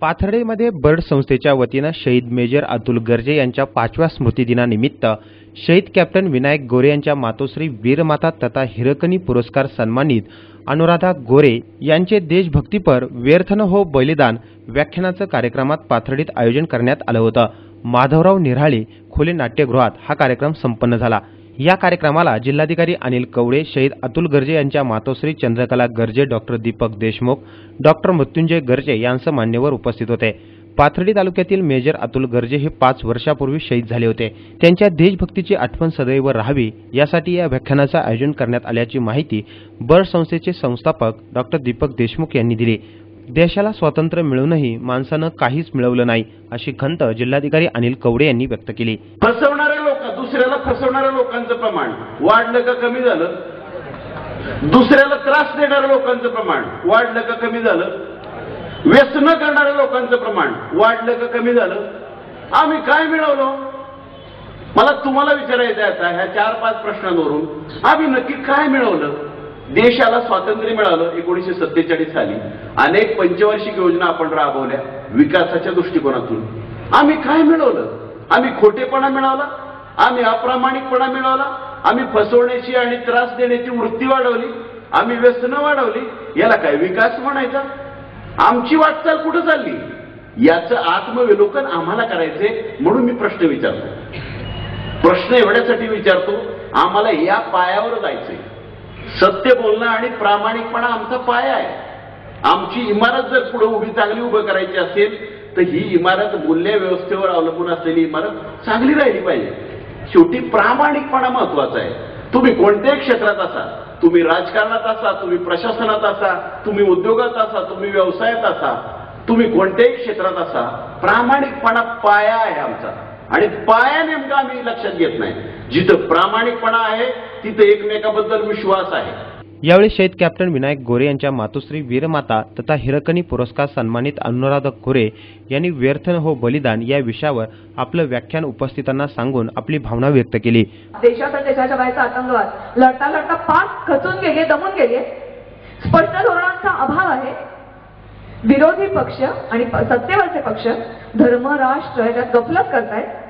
पाथर्डीमध्ये bird संस्थेच्या वतीनं शहीद मेजर अतुल गर्जे यांच्या 5व्या स्मृतिदिनानिमित्त शहीद कॅप्टन विनायक गोरे यांच्या मातोश्री वीरमाता तथा हिरकणी पुरस्कार सन्मानित अनुराधा गोरे यांचे देशभक्तीपर व्यर्थ न हो बलिदान व्याख्यानाचं कार्यक्रमात पाथर्डीत आयोजन करण्यात आलं होतं। माधवराव निराळे खुले नाट्यगृहात हा कार्यक्रम संपन्न झाला। या कार्यक्रमाला जिल्हाधिकारी अनिल कवडे, शहीद अतुल गर्जे यांच्या मातोश्री चंद्रकला गर्जे, डॉक्टर दीपक देशमुख, डॉक्टर मृत्युंजय गर्जे यांसह मान्यवर उपस्थित होते। पाथर्डी तालुक्यातील मेजर अतुल गर्जे हे 5 वर्षापूर्वी शहीद झाले होते। त्यांच्या देशभक्तीची आठवण सदैव राहावी यासाठी या व्याख्यानाचं आयोजन करण्यात आल्याची माहिती बर्ड संस्थेचे संस्थापक डॉक्टर दीपक देशमुख यांनी दिली। देशाला स्वातंत्र्य मिळूनही माणसानं काहीच मिळवलं नाही अशी खंत जिल्हाधिकारी अनिल कवडे यांनी व्यक्त केली। दुसऱ्याला फसवणाऱ्या लोकांचं प्रमाण वाढलं का कमी झालं? दुसऱ्याला त्रास देणाऱ्या लोकांचं प्रमाण वाढलं का कमी झालं? व्यसन करणाऱ्या लोकांचं प्रमाण वाढलं का कमी झालं? आम्ही काय मिळवलं? मला तुम्हाला विचारायचं आहे आता ह्या 4-5 प्रश्नांवरून आम्ही नक्की काय मिळवलं? देशाला स्वातंत्र्य मिळालं 1947 साली। अनेक पंचवार्षिक योजना आपण राबवल्या विकासाच्या दृष्टिकोनातून। आम्ही काय मिळवलं? आम्ही खोटेपणा मिळवला, आम्ही अप्रामाणिकपणा मिळवला, आम्ही फसवण्याची आणि त्रास देण्याची वृत्ती वाढवली, आम्ही व्यसनं वाढवली। याला काय विकास म्हणायचा? आमची वाटचाल कुठं चालली याचं आत्मविलोकन आम्हाला करायचंय। म्हणून मी प्रश्न विचारतो। प्रश्न एवढ्यासाठी विचारतो, आम्हाला या पायावर जायचंय। सत्य बोलणं आणि प्रामाणिकपणा आमचा पाया आहे। आमची इमारत जर पुढे उभी चांगली उभं करायची असेल तर ही इमारत मूल्य व्यवस्थेवर अवलंबून असलेली इमारत चांगली राहिली पाहिजे। शेवटी प्रामाणिकपणा महत्वाचा आहे। तुम्ही कोणत्याही क्षेत्रात असा, तुम्ही राजकारणात असा, तुम्ही प्रशासनात असा, तुम्ही उद्योगात असा, तुम्ही व्यवसायात असा, तुम्ही कोणत्याही क्षेत्रात असा, प्रामाणिकपणा पाया आहे आमचा। आणि पाया नेमका आम्ही लक्षात घेत नाही। जिथं प्रामाणिकपणा आहे तिथं एकमेकाबद्दल विश्वास आहे। यावेळी शहीद कॅप्टन विनायक गोरे यांच्या मातोश्री वीरमाता तथा हिरकणी पुरस्कार सन्मानित अनुराधा गोरे यांनी व्यर्थ न हो बलिदान या विषयावर आपलं व्याख्यान उपस्थितांना सांगून आपली भावना व्यक्त केली। देशात आणि देशाच्या बाहेरचा आतंकवाद लढता लढता पाक खचून गेले, दमून गेले। स्पष्ट धोरणांचा अभाव आहे। विरोधी पक्ष आणि सत्तेवरचे पक्ष धर्म राष्ट्र याच्यात गफलत करतायत।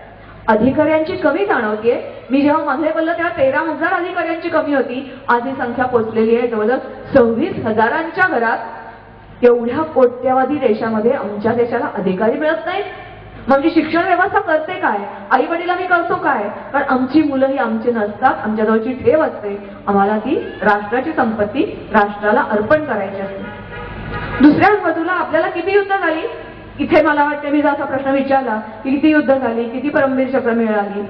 अधिकाऱ्यांची कमी जाणवतीये। मी जेव्हा मागे बोललो तेव्हा 13,000 अधिकाऱ्यांची कमी होती। आज ही संख्या पोहोचलेली आहे जवळजवळ 26,000च्या घरात। एवढ्या कोट्यवधी देशामध्ये आमच्या देशाला अधिकारी मिळत नाहीत। म्हणजे शिक्षण व्यवस्था करते काय? आई वडिलांनी करतो काय? कारण आमची मुलं ही आमची नसतात, आमच्याजवळची ठेव असते। आम्हाला ती राष्ट्राची संपत्ती राष्ट्राला अर्पण करायची असते। दुसऱ्या बाजूला आपल्याला किती युद्ध झाली? इथे मला वाटते मी असा प्रश्न विचारला की किती युद्ध झाली, किती परमवीर चक्र मिळाली?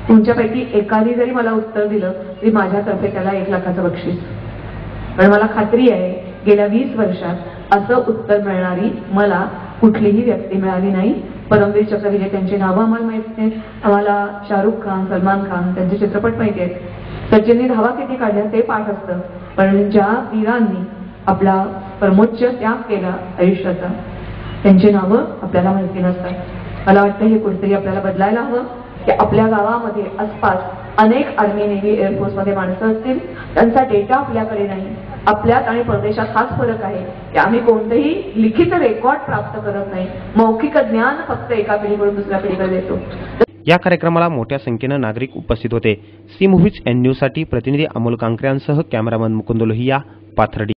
तुमच्यापैकी एकाने जरी मला उत्तर दिलं तरी माझ्यातर्फे त्याला 1 लाखाचं बक्षीस। पण मला खात्री आहे गेल्या 20 वर्षात असं उत्तर मिळणारी मला कुठलीही व्यक्ती मिळाली नाही। परमवीर चक्र विजेत्यांची नावं आम्हाला माहित नाहीत। आम्हाला शाहरुख खान, सलमान खान त्यांचे चित्रपट माहिती आहेत। सचिनने धावा किती काढल्या ते पाठ असतं। पण ज्या वीरांनी आपला परमोच्च त्याग केला आयुष्याचा त्यांची नावं आपल्याला माहिती नसतात। मला वाटतं हे कुठेतरी आपल्याला बदलायला हवं की आपल्या गावामध्ये आसपास अनेक आर्मी, नेव्ही, एअरफोर्समध्ये माणसं असतील, त्यांचा डेटा आपल्याकडे नाही। आपल्यात आणि परदेशात हाच फरक आहे की आम्ही कोणतेही लिखित रेकॉर्ड प्राप्त करत नाही। मौखिक ज्ञान फक्त एका पिढीकडून दुसऱ्या पिढीकडे देतो। या कार्यक्रमाला मोठ्या संख्येनं नागरिक उपस्थित होते। सी मूव्हीज एन न्यूज साठी प्रतिनिधी अमोल कांकऱ्यांसह कॅमेरामन मुकुंद लोहिया, पाथर्डी।